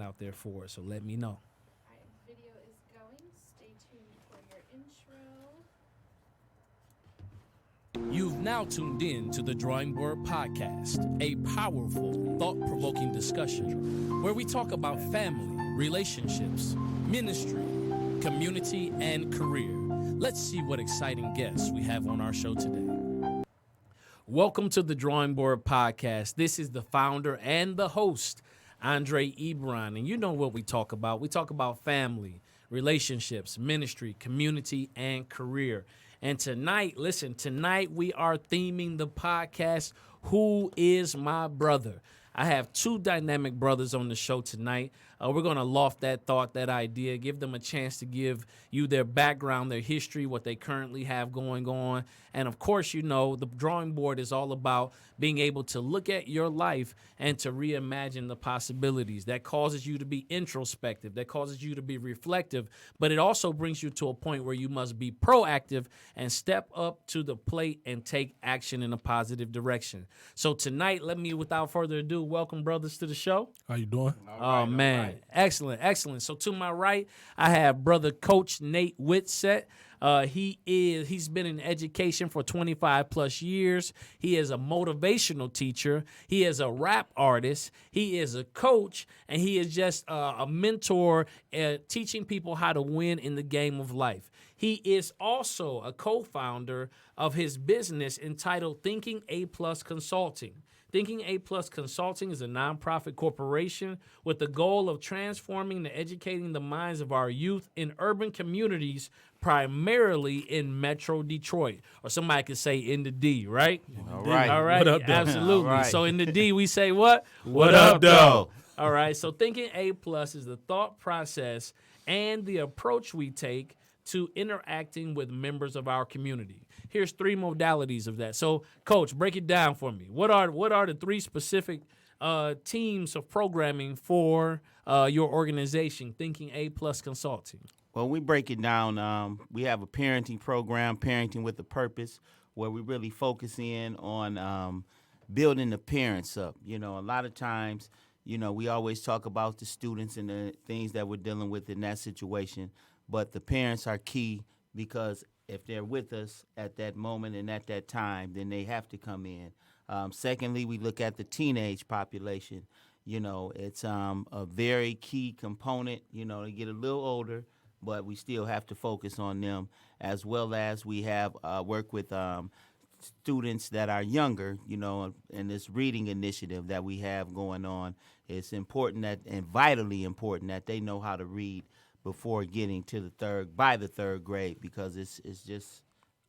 out there for it. So let me know. All right, video is going. Stay tuned for your intro. You've now tuned in to the Drawing Board Podcast, a powerful, thought-provoking discussion where we talk about family, relationships, ministry, community, and career. Let's see what exciting guests we have on our show today. Welcome to the Drawing Board Podcast. This is the founder and the host, Andre Ebron, and you know what we talk about. We talk about family, relationships, ministry, community, and career. And tonight we are theming the podcast, Who is My Brother? I have two dynamic brothers on the show tonight. We're going to loft that thought, that idea, give them a chance to give you their background, their history, what they currently have going on. And of course, you know, the drawing board is all about being able to look at your life and to reimagine the possibilities. That causes you to be introspective, that causes you to be reflective, but it also brings you to a point where you must be proactive and step up to the plate and take action in a positive direction. So tonight, let me, without further ado, welcome brothers to the show. How you doing? Oh, man. Excellent. So to my right, I have brother Coach Nate Whitsett. He's been in education for 25 plus years. He is a motivational teacher. He is a rap artist. He is a coach, and he is just a mentor, teaching people how to win in the game of life. He is also a co-founder of his business entitled Thinking A Plus Consulting. Thinking A Plus Consulting is a nonprofit corporation with the goal of transforming and educating the minds of our youth in urban communities, primarily in Metro Detroit. Or somebody could say in the D, right? All right. All right. What up, though? Absolutely. All right. So in the D, we say what? What up, though? All right. So Thinking A Plus is the thought process and the approach we take to interacting with members of our community. Here's three modalities of that. So, Coach, break it down for me. What are the three specific teams of programming for your organization, Thinking A Plus Consulting? Well, we break it down. We have a parenting program, Parenting with a Purpose, where we really focus in on building the parents up. You know, a lot of times, you know, we always talk about the students and the things that we're dealing with in that situation, but the parents are key because if they're with us at that moment and at that time, then they have to come in. Secondly, we look at the teenage population. You know, it's a very key component. You know, they get a little older, but we still have to focus on them, as well as we have work with students that are younger, you know, in this reading initiative that we have going on. It's important that, and vitally important, that they know how to read before getting to by the third grade, because it's just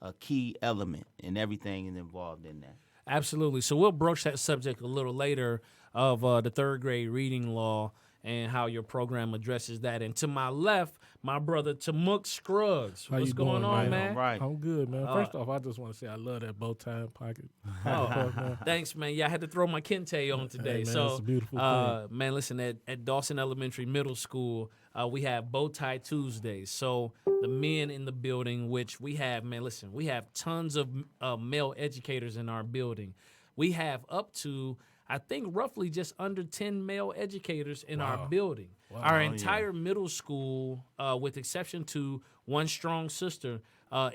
a key element, and everything is involved in that. Absolutely. So we'll broach that subject a little later of the third grade reading law and how your program addresses that. And to my left, my brother Tamuk Scruggs. How What's you going doing, on, man? man? All right. I'm good, man. First off, I just want to say I love that bow tie and pocket. Oh, thanks, man. Yeah, I had to throw my kente on today. Hey, man, so, it's a beautiful thing. man, listen, at Dawson Elementary Middle School, we have Bow Tie Tuesdays. So the men in the building, which we have, man, listen, we have tons of male educators in our building. We have up to, I think, roughly just under 10 male educators in our building. Wow. Our entire middle school, with exception to one strong sister,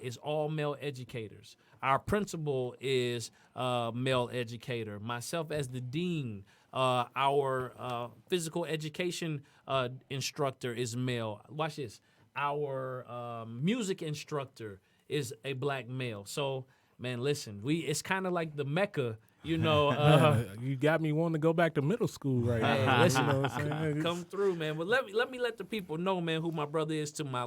is all male educators. Our principal is a male educator. Myself as the dean, our physical education instructor is male. Watch this. Our music instructor is a black male. So, man, listen, it's kind of like the Mecca. You know, you got me wanting to go back to middle school right hey, now. listen, You know what I'm saying? come through, man. Well, let me let the people know, man, who my brother is to my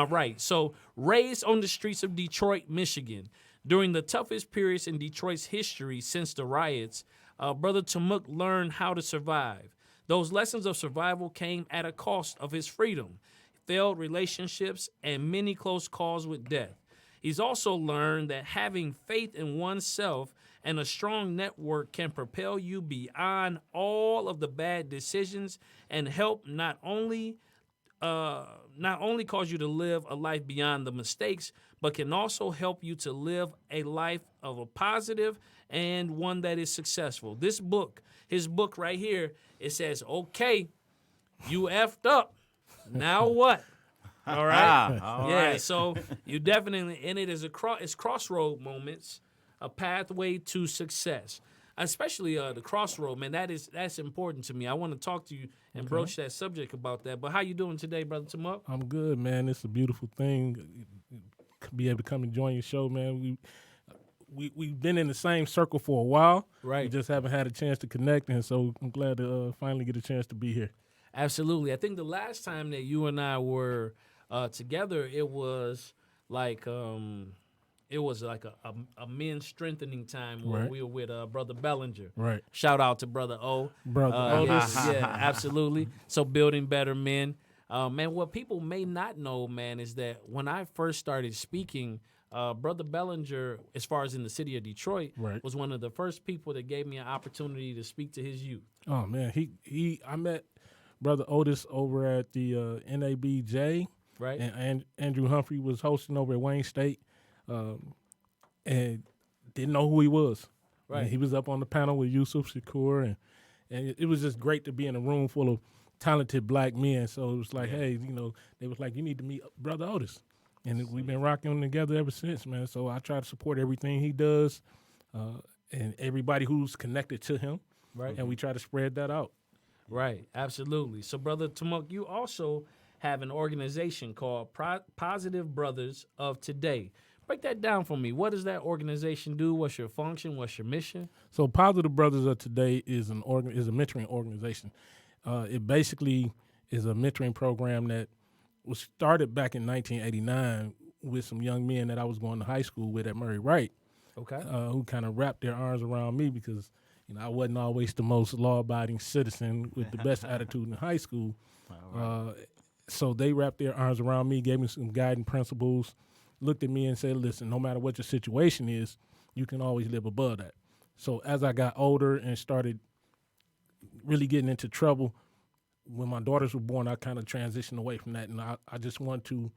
right. So, raised on the streets of Detroit, Michigan, during the toughest periods in Detroit's history since the riots, Brother Tamuk learned how to survive. Those lessons of survival came at a cost of his freedom, failed relationships, and many close calls with death. He's also learned that having faith in oneself and a strong network can propel you beyond all of the bad decisions and help not only cause you to live a life beyond the mistakes, but can also help you to live a life of a positive and one that is successful. His book right here, it says, okay, You effed up. Now what? All right. All Yeah. right. So you definitely, and it is it's crossroad moments, a pathway to success. Especially the crossroad, man. That's important to me. I want to talk to you and broach that subject about that. But how you doing today, Brother Tamuk? I'm good, man. It's a beautiful thing to be able to come and join your show, man. We've been in the same circle for a while. Right. We just haven't had a chance to connect, and so I'm glad to finally get a chance to be here. Absolutely. I think the last time that you and I were together, it was like a men's strengthening time where Right. we were with Brother Bellinger. Right. Shout out to Brother O. Brother Yes, Otis. yeah, absolutely. So building better men. Man, what people may not know, man, is that when I first started speaking, Brother Bellinger, as far as in the city of Detroit, Right. was one of the first people that gave me an opportunity to speak to his youth. Oh man, I met Brother Otis over at the NABJ, Right. and Andrew Humphrey was hosting over at Wayne State, and didn't know who he was. Right. And he was up on the panel with Yusuf Shakur, and it was just great to be in a room full of talented black men. So it was like, hey, they was like, you need to meet Brother Otis. And we've been rocking together ever since, man. So I try to support everything he does and everybody who's connected to him. Right. And we try to spread that out. Right, absolutely. So, Brother Tamuk, you also have an organization called Positive Brothers of Today. Break that down for me. What does that organization do? What's your function? What's your mission? So Positive Brothers of Today is a mentoring organization. It basically is a mentoring program that was started back in 1989 with some young men that I was going to high school with at Murray Wright, Okay. who kind of wrapped their arms around me because I wasn't always the most law-abiding citizen with the best attitude in high school. So they wrapped their arms around me, gave me some guiding principles, looked at me and said, listen, no matter what your situation is, you can always live above that. So as I got older and started really getting into trouble, when my daughters were born, I kind of transitioned away from that, and I just want to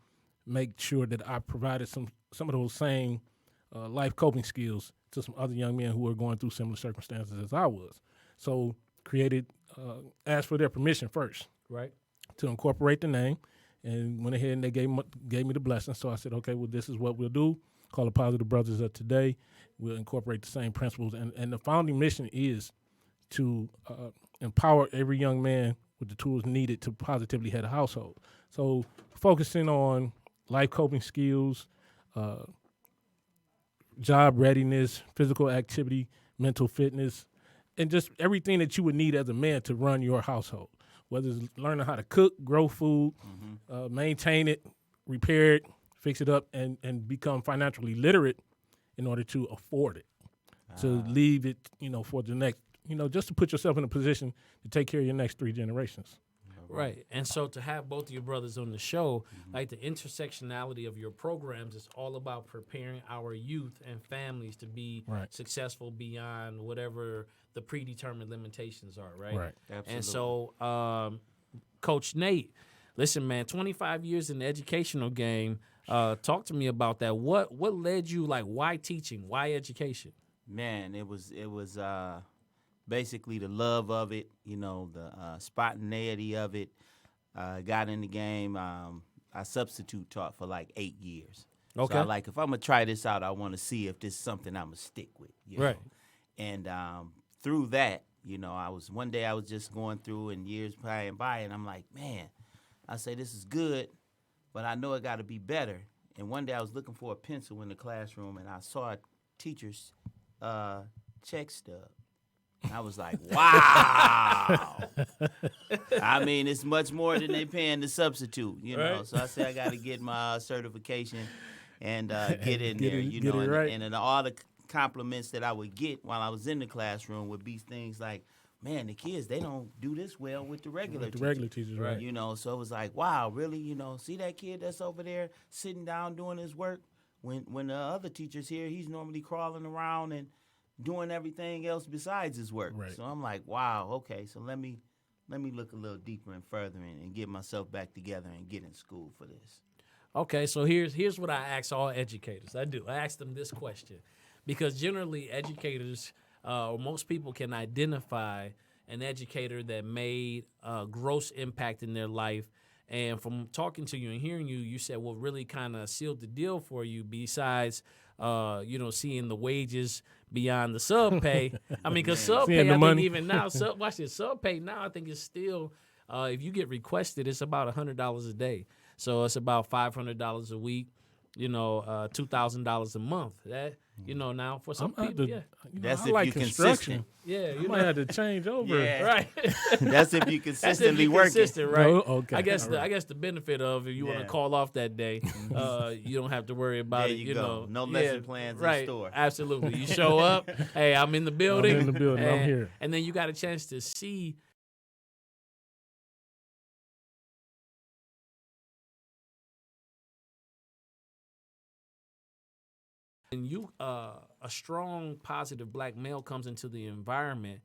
make sure that I provided some of those same life coping skills to some other young men who were going through similar circumstances as I was. So asked for their permission first, Right. to incorporate the name, and went ahead and they gave me the blessing. So I said, okay, well, this is what we'll do. Call it Positive Brothers of Today. We'll incorporate the same principles, and the founding mission is to empower every young man with the tools needed to positively head a household. So focusing on life coping skills, job readiness, physical activity, mental fitness, and just everything that you would need as a man to run your household, whether it's learning how to cook, grow food, maintain it, repair it, fix it up, and become financially literate in order to afford it, to leave it, for the next, just to put yourself in a position to take care of your next 3 generations. Right. And so to have both of your brothers on the show, like the intersectionality of your programs is all about preparing our youth and families to be Right. successful beyond whatever the predetermined limitations are, right? Right. Absolutely. And so, Coach Nate, listen, man, 25 years in the educational game. Talk to me about that. What led you, why teaching? Why education? Man, it was basically the love of it, the spontaneity of it. Got in the game. I substitute taught for 8 years. Okay. So if I'm gonna try this out, I want to see if this is something I'm gonna stick with. Right. And through that, one day I was just going through and years by, and I'm like, man, I say this is good, but I know it got to be better. And one day I was looking for a pencil in the classroom, and I saw a teacher's check stub. I was like, wow. I mean, it's much more than they paying the substitute, Right. So I said I got to get my certification and get in Get there, it- get it right. and all the compliments that I would get while I was in the classroom would be things like, man, the kids, they don't do this well with the regular With the teachers. regular teachers, right? So it was like, wow, really, see that kid that's over there sitting down doing his work? When the other teacher's here, he's normally crawling around and doing everything else besides his work. Right. So I'm like, wow, okay, so let me look a little deeper and further and get myself back together and get in school for this. Okay, so here's what I ask all educators. I ask them this question because generally educators or most people can identify an educator that made a gross impact in their life. And from talking to you and hearing you, you said what really kind of sealed the deal for you, besides, seeing the wages beyond the sub pay. I mean, because sub Seeing pay, the I money. think even now, watch this, sub pay now, I think it's still, if you get requested, it's about $100 a day. So it's about $500 a week. $2,000 a month. That now for some people, That's I if like you construction. consistent. I might have to change over. Yeah. right. That's if you That's if consistently you're working. consistent, right? No? Okay. I guess All right. I guess the benefit of if you want to Yeah. call off that day, you don't have to worry about There it. you go. No Yeah, lesson plans in right? store. Absolutely. You show up. Hey, I'm in the building. I'm in the building. I'm and- here. And then you got a chance to see. And a strong, positive black male comes into the environment,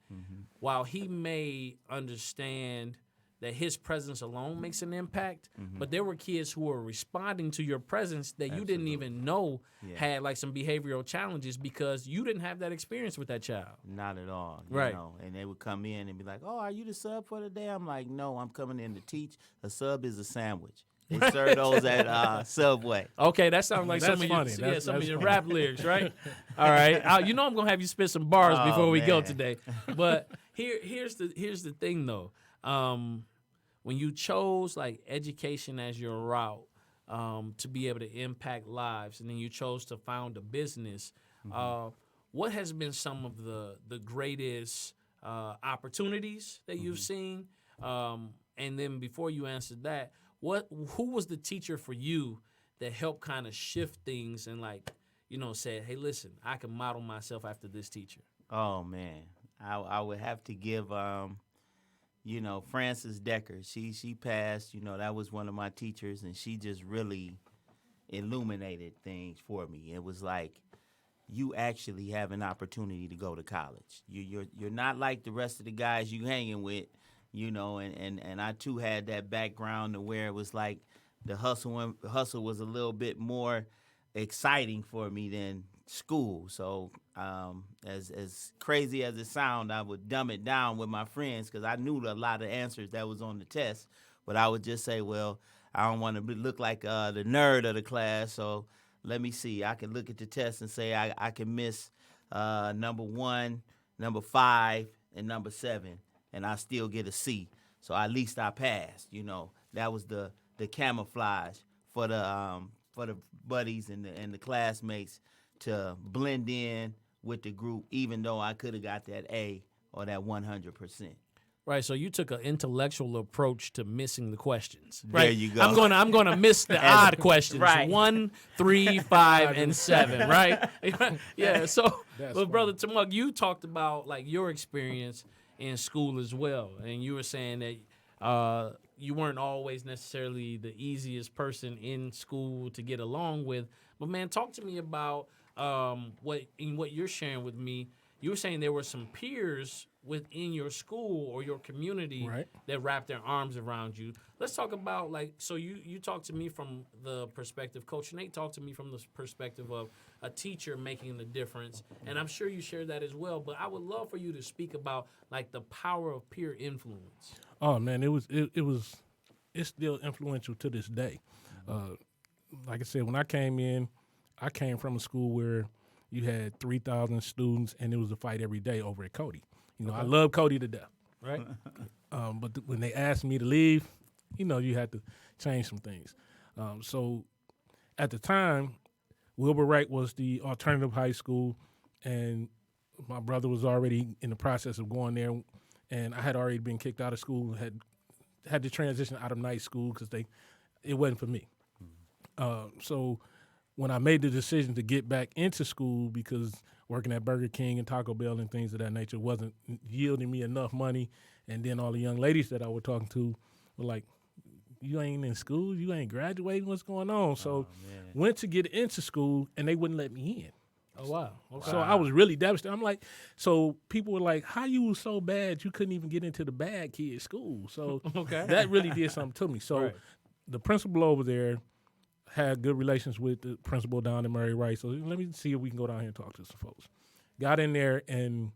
while he may understand that his presence alone makes an impact, but there were kids who were responding to your presence that you didn't even know had like some behavioral challenges because you didn't have that experience with that child. Not at all. Right. You know, and they would come in and be like, "Oh, are you the sub for the day?" I'm like, "No, I'm coming in to teach. A sub is a sandwich. They serve those at Subway." Okay, that sounds like That's some funny. of your, That's- some of that's your funny. rap lyrics, right? All right, I'm gonna have you spit some bars Oh, before we go man. today. But here's the thing though. When you chose like education as your route to be able to impact lives, and then you chose to found a business, what has been some of the greatest opportunities that you've seen? And then before you answered that, who was the teacher for you that helped kind of shift things and said, hey, listen, I can model myself after this teacher? Oh man, I would have to give Frances Decker. She passed. That was one of my teachers, and she just really illuminated things for me. It was like, you actually have an opportunity to go to college. You're not like the rest of the guys you hanging with, and I too had that background to where it was like the hustle was a little bit more exciting for me than school. So as crazy as it sounds, I would dumb it down with my friends because I knew a lot of answers that was on the test, but I would just say, well, I don't want to look like the nerd of the class, so let me see. I can look at the test and say I can miss number 1, number 5, and number 7, and I still get a C. So at least I passed. That was the camouflage for the buddies and the classmates to blend in with the group, even though I could have got that A or that 100%. Right, so you took an intellectual approach to missing the questions. There Right? you go. I'm gonna miss the odd questions. Right. 1, 3, 5, and 7. Right? Yeah. So, That's but brother Tamuk, you talked about like your experience in school as well, and you were saying that you weren't always necessarily the easiest person in school to get along with. But man, talk to me about what you're sharing with me. You were saying there were some peers within your school or your community Right. that wrapped their arms around you. Let's talk about so you talked to me from the perspective, Coach Nate talked to me from the perspective of a teacher making the difference, and I'm sure you share that as well, but I would love for you to speak about like the power of peer influence. Oh man, it's still influential to this day. Like I said, when I came in, I came from a school where you had 3,000 students, and it was a fight every day over at Cody. I love Cody to death, Right? but when they asked me to leave, you had to change some things. So at the time, Wilbur Wright was the alternative high school, and my brother was already in the process of going there, and I had already been kicked out of school, had to transition out of night school because it wasn't for me. So when I made the decision to get back into school because working at Burger King and Taco Bell and things of that nature wasn't yielding me enough money, and then all the young ladies that I was talking to were like, you ain't in school, you ain't graduating, what's going on? So went to get into school, and they wouldn't let me in. Oh, wow. Okay. So I was really devastated. I'm like, so people were like, how you was so bad you couldn't even get into the bad kid school? So Okay. that really did something to me. So Right. the principal over there had good relations with the principal down in Murray Wright. So let me see if we can go down here and talk to some folks. Got in there, and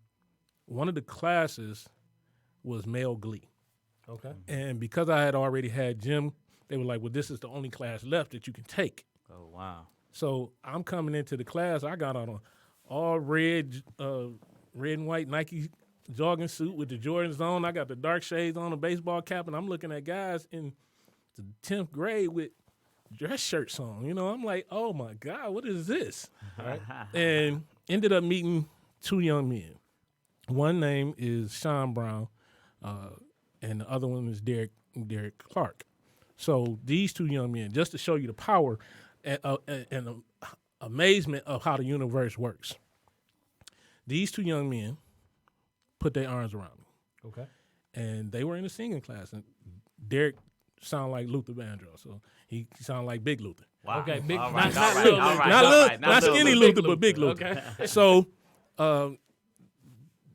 one of the classes was male glee. Okay. And because I had already had gym, they were like, well, this is the only class left that you can take. Oh, wow. So I'm coming into the class. I got on a all red and white Nike jogging suit with the Jordans on. I got the dark shades on, a baseball cap, and I'm looking at guys in the 10th grade with dress shirts on. You know, I'm like, oh, my God, what is this? Right? And ended up meeting two young men. One name is Sean Brown, and the other one is Derek Clark. So these two young men, just to show you the power and amazement of how the universe works. These two young men put their arms around me. Okay. And they were in a singing class. And Derek sounded like Luther Vandross, so he sounded like Big Luther. Wow. Okay, big, All not all little all Luther. Not skinny Luther, but Big Luther. Okay. So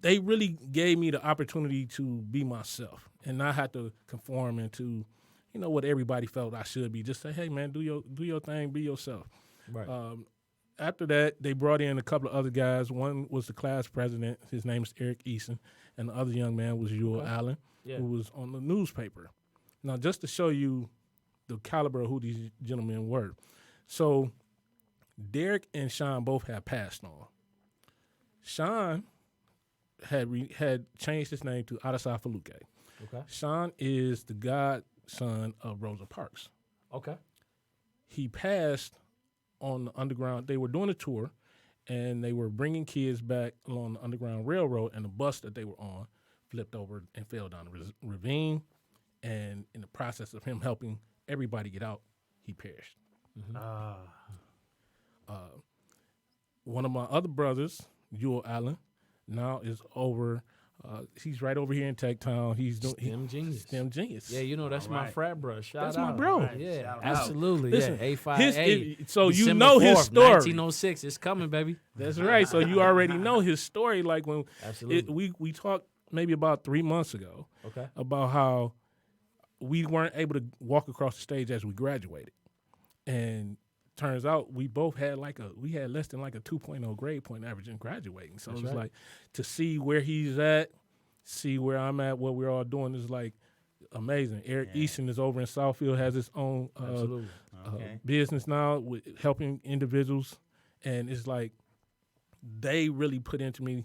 they really gave me the opportunity to be myself and not have to conform into, you know, what everybody felt I should be. Just say, hey, man, do your thing, be yourself. Right. After that, they brought in a couple of other guys. One was the class president. His name is Eric Eason. And the other young man was Ewell Allen, who was on the newspaper. Now, just to show you the caliber of who these gentlemen were. So Derek and Sean both had passed on. Sean had changed his name to Adesai Faluke. Okay. Sean is the godson of Rosa Parks. Okay. He passed on the Underground. They were doing a tour, and they were bringing kids back along the Underground Railroad, and the bus that they were on flipped over and fell down the ravine. And in the process of him helping everybody get out, he perished. One of my other brothers, Ewell Allen, now is over. He's right over here in Tech Town. He's doing STEM Genius. Yeah, you know that's my frat bro. Shout That's out. my bro. Right. Yeah, Shout out. absolutely. Listen, yeah, A5A. so you December know his 4th, story. 1906. It's coming, baby. That's right. So you already know his story. Like when Absolutely. we talked maybe about 3 months ago Okay. about how we weren't able to walk across the stage as we graduated, and turns out we both had we had less than like a 2.0 grade point average in graduating. So That's it's right. like to see where he's at, see where I'm at, what we're all doing is like amazing. Eric Easton is over in Southfield, has his own Absolutely. business now with helping individuals, and it's like they really put into me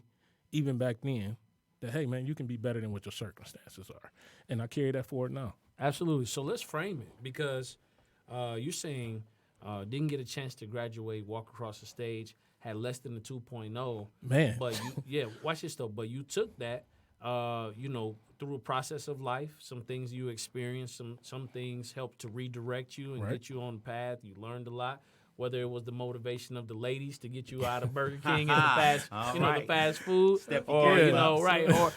even back then that, hey, man, you can be better than what your circumstances are. And I carry that forward now. Absolutely. So let's frame it because you're saying didn't get a chance to graduate, walk across the stage, had less than a 2.0. Man. But watch this though. But you took that, through a process of life. Some things you experienced, some things helped to redirect you and Right. get you on the path. You learned a lot. Whether it was the motivation of the ladies to get you out of Burger King and the fast food, Step or your game up. right, or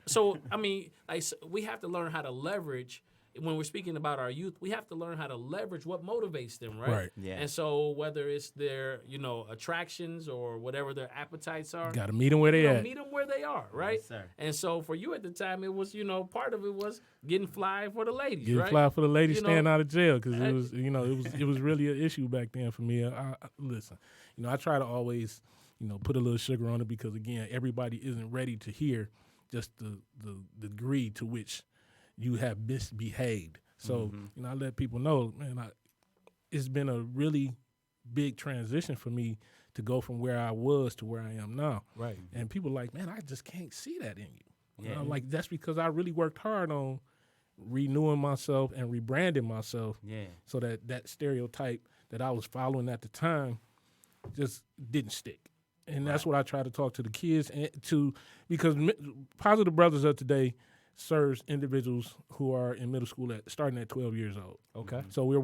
so. I mean, we have to learn how to leverage. When we're speaking about our youth, we have to learn how to leverage what motivates them, right? Right. Yeah. And so whether it's their, attractions or whatever their appetites are, Got to meet them where they at. meet them where they are, right? Yes, sir. And so for you at the time, it was, part of it was getting fly for the ladies, Getting right? fly for the ladies You know, staying out of jail because it was, it was really an issue back then for me. Listen, I try to always, put a little sugar on it because again, everybody isn't ready to hear just the degree to which you have misbehaved. So, I let people know, man, it's been a really big transition for me to go from where I was to where I am now. Right. And people are like, man, I just can't see that in you. Yeah. And I'm like, that's because I really worked hard on renewing myself and rebranding myself so that stereotype that I was following at the time just didn't stick. And that's what I try to talk to the kids because Positive Brothers of today serves individuals who are in middle school starting at 12 years old. Okay. So we're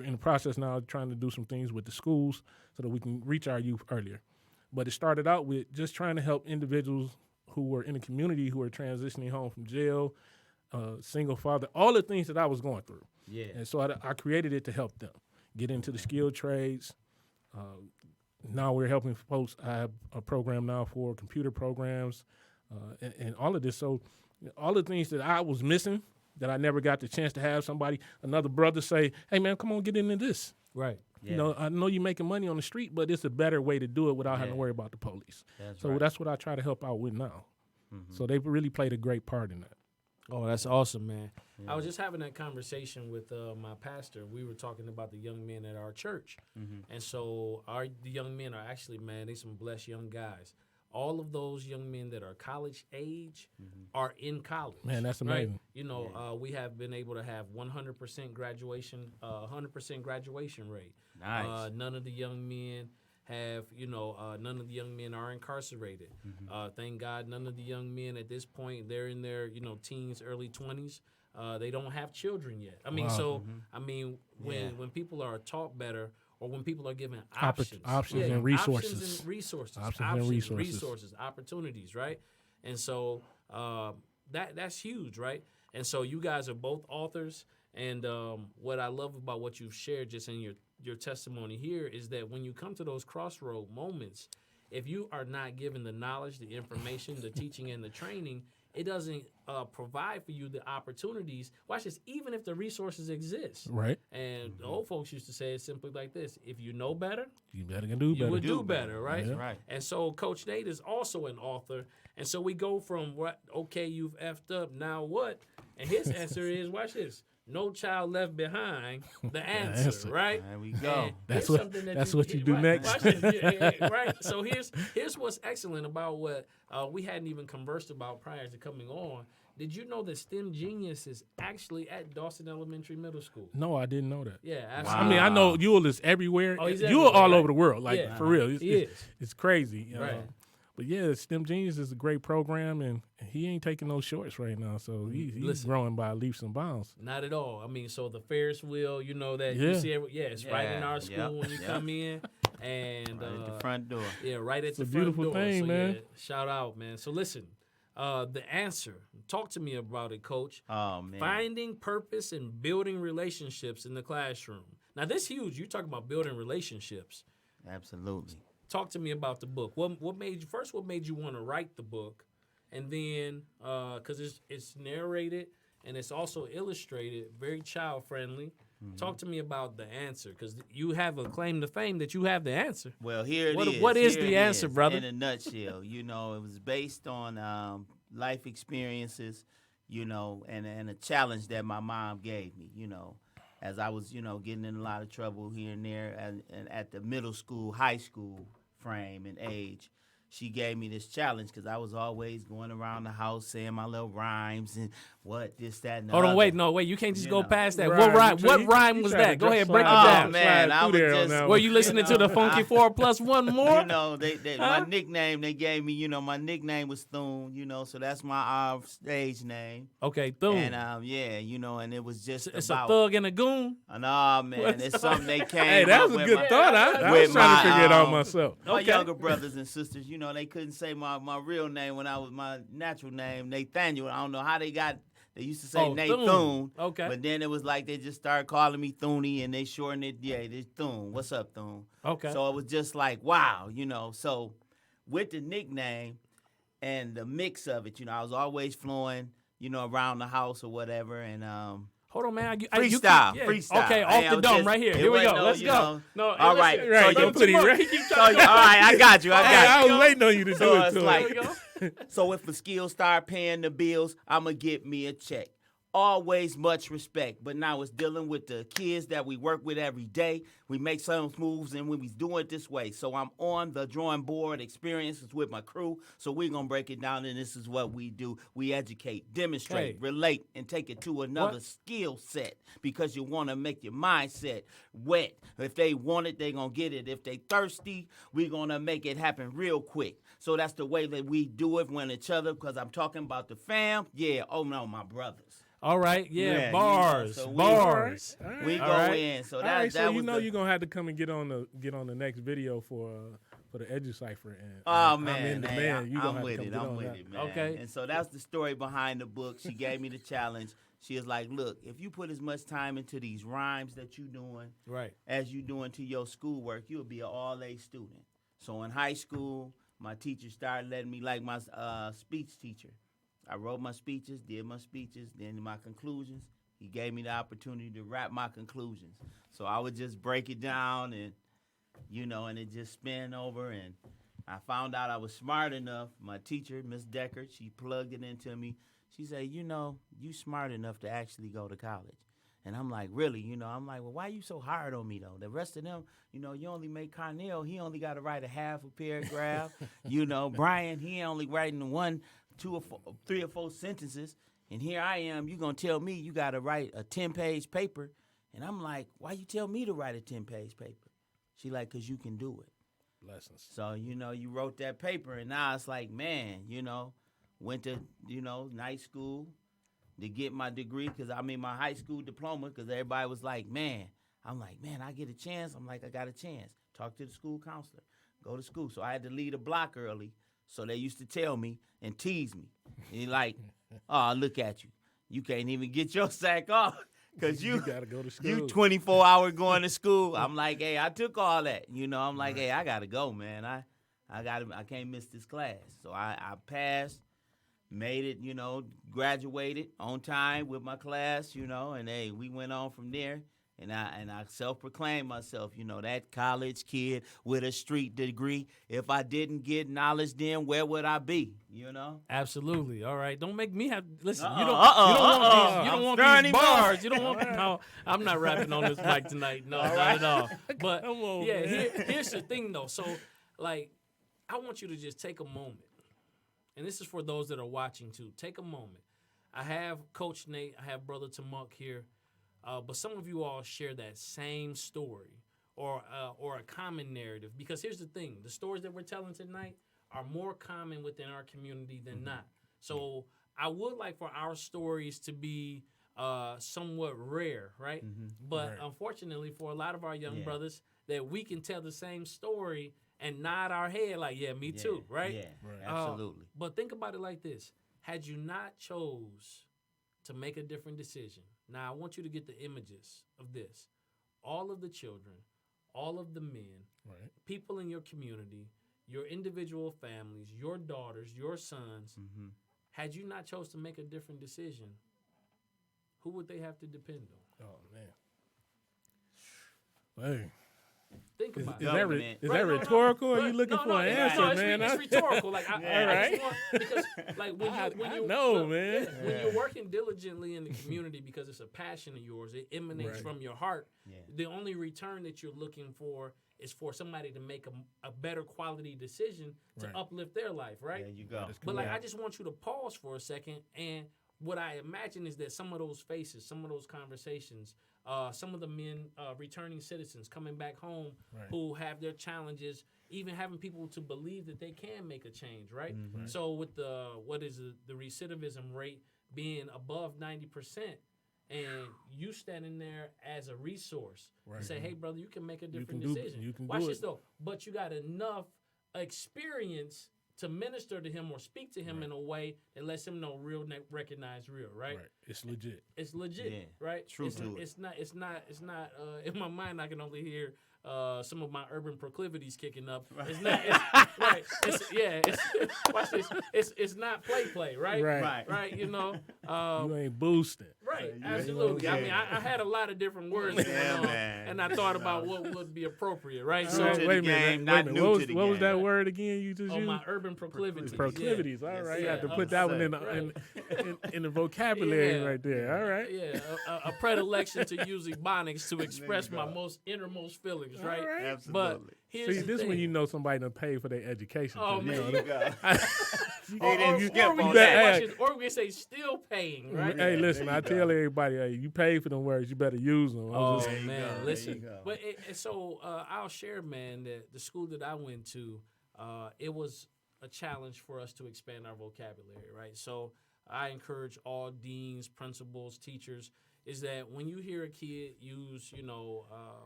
in the process now trying to do some things with the schools so that we can reach our youth earlier. But it started out with just trying to help individuals who were in the community who are transitioning home from jail, single father, all the things that I was going through. Yeah. And so I created it to help them get into the skilled trades. Now we're helping folks. I have a program now for computer programs and all of this. So all the things that I was missing that I never got the chance to have another brother say, hey, man, come on, get into this. Right. Yeah. I know you're making money on the street, but it's a better way to do it without having to worry about the police. That's what I try to help out with now. So they really played a great part in that. Oh, that's awesome, man. I was just having that conversation with my pastor. We were talking about the young men at our church. And so the young men are actually, man, they some blessed young guys. All of those young men that are college age are in college. Man, that's amazing. Right? You know, we have been able to have 100% graduation, 100% graduation rate. Nice. None of the young men have, none of the young men are incarcerated. Thank God none of the young men at this point, they're in their, teens, early 20s. They don't have children yet. I mean, when people are taught better, or when people are given options and resources. Opportunities, right? And so that's huge, right? And so you guys are both authors, and what I love about what you've shared just in your testimony here is that when you come to those crossroad moments, if you are not given the knowledge, the information, the teaching, and the training, it doesn't provide for you the opportunities. Watch this, even if the resources exist. Right. And the old folks used to say it simply like this: if you know better, you better do better. You would do better, right? Yeah. Right. And so Coach Nate is also an author. And so we go from okay, you've effed up, now what? And his answer is, watch this: No Child Left Behind, the answer, right? There we go. That's here's what something that's what you do right, next. watch this, right? So here's what's excellent about what we hadn't even conversed about prior to coming on. Did you know that STEM Genius is actually at Dawson Elementary Middle School? No, I didn't know that. Yeah, I absolutely. mean, I know Yule is everywhere. Oh, he's Yule everywhere, all right? over the world, like Yeah. for real. He is. It's crazy. Right. But yeah, STEM Genius is a great program, and he ain't taking no shorts right now. So he's Listen. growing by leaps and bounds. Not at all. I mean, so the Ferris wheel, that Yeah. you see, it's right in our school Yep, when you yep. come in, and Right at the front door. yeah, right at the a front beautiful door. thing, So, man. yeah, shout out, man. So listen, the answer. Talk to me about it, Coach. Oh man. Finding purpose and building relationships in the classroom. Now, this huge. You talk about building relationships. Absolutely. Talk to me about the book. What made you want to write the book, and then because it's narrated and it's also illustrated, very child friendly. Talk to me about the answer, because you have a claim to fame that you have the answer. Well, here it is. What is Here the it answer, is, brother? In a nutshell, it was based on life experiences, and a challenge that my mom gave me, as I was, getting in a lot of trouble here and there, and at the middle school, high school frame and age. She gave me this challenge because I was always going around the house saying my little rhymes and this, that, and the Hold on, other. wait. You can't just go know. past that. Right, What rhyme you was tried that? to Go ahead, slide- break it Oh, down. man, slide I through was there on just- that Were one. you listening to the Funky 4+1 more? My nickname they gave me, my nickname was Thune, so that's my stage name. Okay, Thune. And and it was just It's about a thug and a goon. No, man, it's something they came Hey, that up was a with good thought. I was with trying to my, figure it out myself. My Okay. younger brothers and sisters, they couldn't say my real name when I was my natural name, Nathaniel. I don't know how they used to say Nate Thune. Thune. Okay. But then it was like they just started calling me Thuney, and they shortened it. Yeah, it's Thune. What's up, Thune? Okay. So it was just like, wow, So with the nickname and the mix of it, I was always flowing, around the house or whatever, and Hold on, man. freestyle. Okay, Hey, off the dome just- right here. it Here we wasn't go. no, Let's you go. know. No, All right. listen, Right, So don't you- put it right. Keep So, all right, I got you. Hey, I was waiting on you to So do it it's to like- him. Here we go. So if the skills start paying the bills, I'ma get me a check. Always much respect, but now it's dealing with the kids that we work with every day. We make some moves and we do it this way. So I'm on the drawing board, experiences with my crew. So we're gonna break it down, and this is what we do. We educate, demonstrate, Hey. relate, and take it to another What? skill set, because you wanna make your mindset wet. If they want it, they gonna get it. If they thirsty, we gonna make it happen real quick. So that's the way that we do it when each other, because I'm talking about the fam. Yeah, oh no, my brothers. All right, Yeah, bars, so we- bars. We go All right. in. So All that, right, that so was you're the, gonna have to come and get on the next video for the EduCipher. And Oh I'm man, in the hey, man. You gonna I'm have to with come it. get I'm on with that. it, man. Okay. And so that's the story behind the book. She gave me the challenge. She was like, "Look, if you put as much time into these rhymes that you doing Right. as you doing to your schoolwork, you'll be an all-A student." So in high school, my teacher started letting me, like my speech teacher. I wrote my speeches, did my speeches, then my conclusions. He gave me the opportunity to rap my conclusions. So I would just break it down and, and it just spin over and, I found out I was smart enough. My teacher, Miss Decker, she plugged it into me. She said, you know, you smart enough to actually go to college. And I'm like, really? You know, I'm like, well, why you so hard on me, though? The rest of them, you know, you only make Cornell, he only got to write a half a paragraph. You know, Brian, he only writing 1, 2, or 4, 3 or 4 sentences. And here I am, you going to tell me you got to write a 10-page paper. And I'm like, why you tell me to write a 10-page paper? She like, because you can do it. Lessons. So, you know, you wrote that paper, and now it's like, man, you know, went to, you know, night school to get my degree, because I mean my high school diploma, because everybody was like, man. I'm like, man, I get a chance. I'm like, I got a chance. Talk to the school counselor. Go to school. So I had to leave the block early. So they used to tell me and tease me. And like, oh, look at you. You can't even get your sack off because you got to go to school. You 24-hour going to school. I'm like, hey, I took all that. You know, I'm like, hey, I got to go, man. I can't miss this class. So I passed. Made it, you know, graduated on time with my class, you know, and hey, we went on from there. And I self-proclaimed myself, you know, that college kid with a street degree. If I didn't get knowledge then, where would I be, you know? Absolutely. All right. Don't make me have listen. You I'm don't want stirring these him up. bars. You don't want no. I'm not rapping on this mic tonight. No, not at all. But Come on, yeah, man. here's the thing though. So like, I want you to just take a moment. And this is for those that are watching too. Take a moment. I have Coach Nate, I have Brother Tamuk here, but some of you all share that same story or a common narrative. Because here's the thing: the stories that we're telling tonight are more common within our community than not. So I would like for our stories to be somewhat rare, right? But unfortunately, for a lot of our young brothers, that we can tell the same story and nod our head like, yeah, me too, right? Yeah, right. Absolutely. But think about it like this. Had you not chose to make a different decision, now I want you to get the images of this. All of the children, all of the men, people in your community, your individual families, your daughters, your sons, had you not chose to make a different decision, who would they have to depend on? Oh, man. Hey. Think Is about that, it. is that rhetorical? Or are you looking for an answer, it's, man? It's rhetorical. Like, I just want, because, like, man. When you're working diligently in the community because it's a passion of yours, it emanates from your heart. Yeah. The only return that you're looking for is for somebody to make a better quality decision to uplift their life, right? There you go. But like, I just want you to pause for a second, and what I imagine is that some of those faces, some of those conversations, some of the men, returning citizens coming back home who have their challenges, even having people to believe that they can make a change, right? So with the recidivism rate being above 90%, and you standing there as a resource to say, hey, brother, you can make a different decision. You can Watch do this it. though. But you got enough experience to minister to him or speak to him in a way that lets him know real recognize real, right? It's legit. It's legit, right? True to it. It's not in my mind I can only hear some of my urban proclivities kicking up. It's not right. Watch this. It's not play, right? Right, you know. You ain't boosting. Right, absolutely. I mean, I had a lot of different words going on, and I thought about what would be appropriate, right? So wait a minute. What was that word again you just used? My urban proclivities. Proclivities. Yeah. All right. You have to put that one in the vocabulary right there. All right. Yeah, a predilection to use ebonics to express my innermost feelings, right? Absolutely. But here's See, the this thing. when you know somebody done paid for their education. Oh, too, man. you know, There you go. Or we can say still paying, right? Hey, listen, I tell everybody, hey, you pay for them words, you better use them. Oh, man, listen. But I'll share, man, that the school that I went to, it was a challenge for us to expand our vocabulary, right? So I encourage all deans, principals, teachers, is that when you hear a kid use,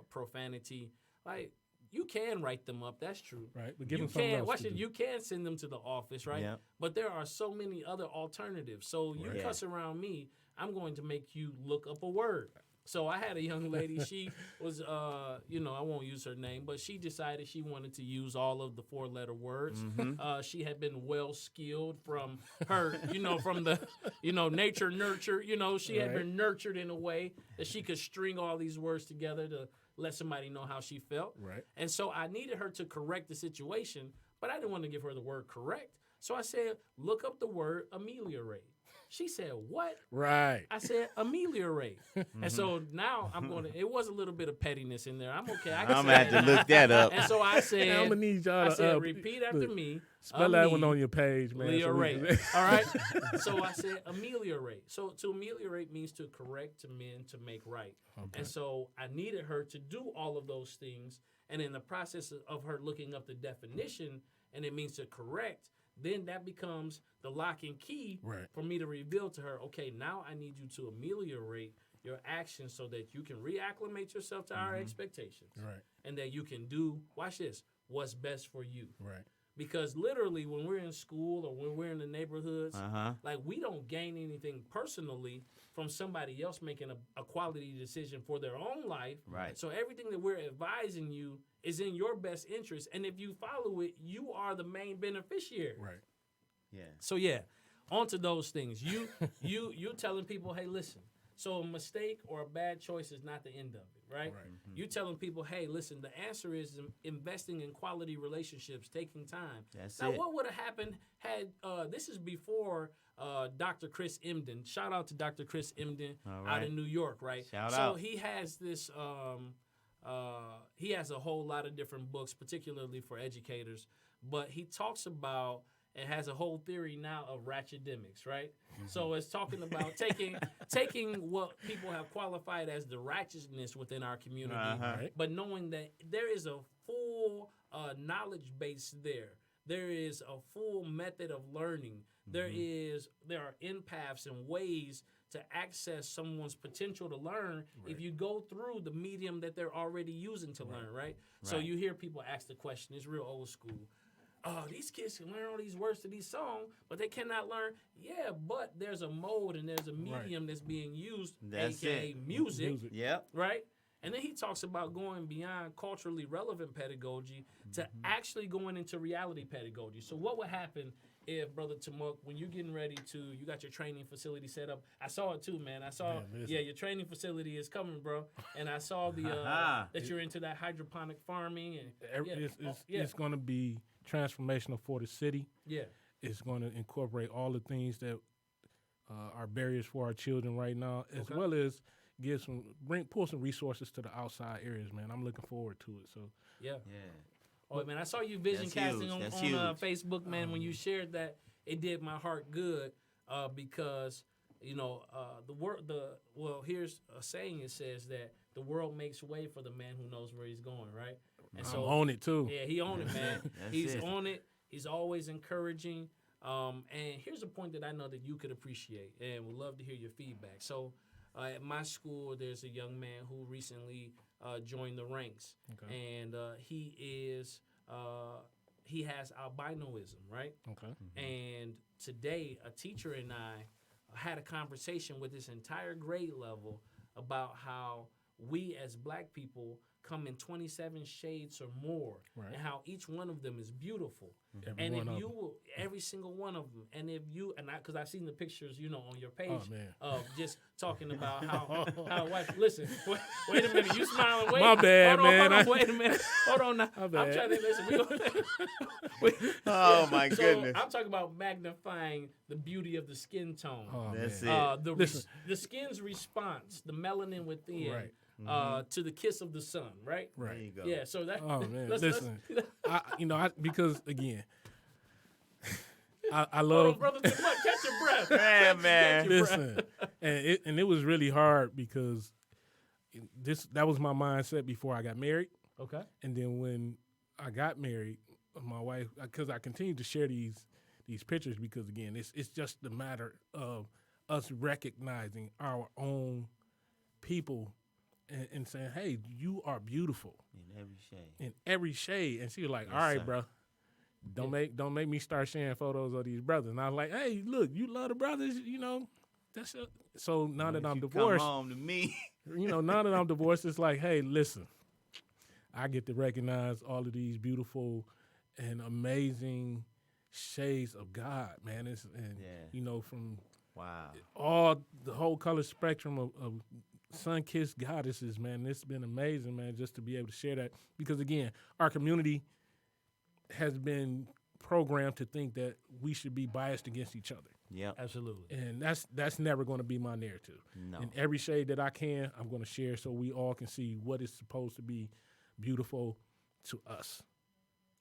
profanity, like, you can write them up. That's true. Right, but give them something else to do. You can send them to the office, right? Yep. But there are so many other alternatives. So you cuss around me, I'm going to make you look up a word. So I had a young lady. She was, I won't use her name, but she decided she wanted to use all of the 4-letter words. She had been well skilled from her, from the, nature nurture. She had been nurtured in a way that she could string all these words together to let somebody know how she felt. Right. And so I needed her to correct the situation, but but I didn't want to give her the word correct. So I said, look up the word ameliorate. She said, what? Right. I said, ameliorate. And so now I'm going to, it was a little bit of pettiness in there. I'm okay. I can I'm say gonna have that to now. look that up. And so I said, I'm gonna need y'all I to said, repeat after me. spell that one on your page, man. Ameliorate. All right. So I said ameliorate. So to ameliorate means to correct, to mend, to make right. Okay. And so I needed her to do all of those things. And in the process of her looking up the definition, and it means to correct, then that becomes the lock and key for me to reveal to her, okay, now I need you to ameliorate your actions so that you can reacclimate yourself to our expectations. Right. And that you can do, watch this, what's best for you. Right. Because literally when we're in school or when we're in the neighborhoods, Uh-huh. like we don't gain anything personally from somebody else making a quality decision for their own life. Right. So everything that we're advising you is in your best interest. And if you follow it, you are the main beneficiary. Right. Yeah. So yeah, onto those things. You telling people, hey, listen. So a mistake or a bad choice is not the end of it, right? You telling people, hey, listen, the answer is investing in quality relationships, taking time. That's now, it. what would have happened had this is before Dr. Chris Emden. Shout out to Dr. Chris Emden out in New York, right? Shout so out. he has this. He has a whole lot of different books, particularly for educators. But he talks about and has a whole theory now of ratchetdemics, right? So it's talking about taking what people have qualified as the righteousness within our community, but knowing that there is a full knowledge base there. There is a full method of learning. There are end paths and ways to access someone's potential to learn if you go through the medium that they're already using to learn, right? So you hear people ask the question, it's real old school. Oh, these kids can learn all these words to these songs, but they cannot learn. Yeah, but there's a mode and there's a medium that's being used, That's aka it. music, Yep. right? And then he talks about going beyond culturally relevant pedagogy to actually going into reality pedagogy. So what would happen if, Brother Tamuk, when you're getting ready to, you got your training facility set up. I saw it too, man. I saw, your training facility is coming, bro. And I saw the that you're into that hydroponic farming. And it's going to be transformational for the city. Yeah. It's going to incorporate all the things that are barriers for our children right now, as well as pull some resources to the outside areas, man. I'm looking forward to it. So yeah. Oh man, I saw you vision casting on Facebook, man. When you shared that, it did my heart good because here's a saying. It says that the world makes way for the man who knows where he's going, right? And so on it too. Yeah, he owned it, man. He's on it. He's always encouraging. And here's a point that I know that you could appreciate, and would love to hear your feedback. So at my school, there's a young man who recently joined the ranks, and he has albinoism, right? Okay. And today, a teacher and I had a conversation with this entire grade level about how we as Black people come in 27 shades or more, and how each one of them is beautiful. Every single one of them, and if you because I've seen the pictures, on your page of just talking about how listen, wait a minute, you smiling? Wait, my bad, hold man. Wait a minute, hold on now. I'm trying to listen. Oh my so goodness! I'm talking about magnifying the beauty of the skin tone. That's it. The skin's response, the melanin within. Right. To the kiss of the sun, right? Right. There you go. Yeah. So that. Oh man, listen. Because again, I Hold love. on, brother. Catch your breath. Yeah, man. Listen, and it was really hard because that was my mindset before I got married, Okay. and then when I got married, my wife, because I continued to share these pictures because again, it's just a matter of us recognizing our own people. And saying, hey, you are beautiful In every shade. in every shade. And she was like, all right, bro, don't make me start sharing photos of these brothers. And I was like, hey, look, you love the brothers, that's it. So now that I'm divorced, come home to me. now that I'm divorced, it's like, hey, listen, I get to recognize all of these beautiful and amazing shades of God, man. From all the whole color spectrum of sun-kissed goddesses, man. It's been amazing, man, just to be able to share that. Because, again, our community, has been programmed to think that we should be biased against each other. Yep. Absolutely. And that's never going to be my narrative. No. In every shade that I can, I'm going to share so we all can see what is supposed to be beautiful to us.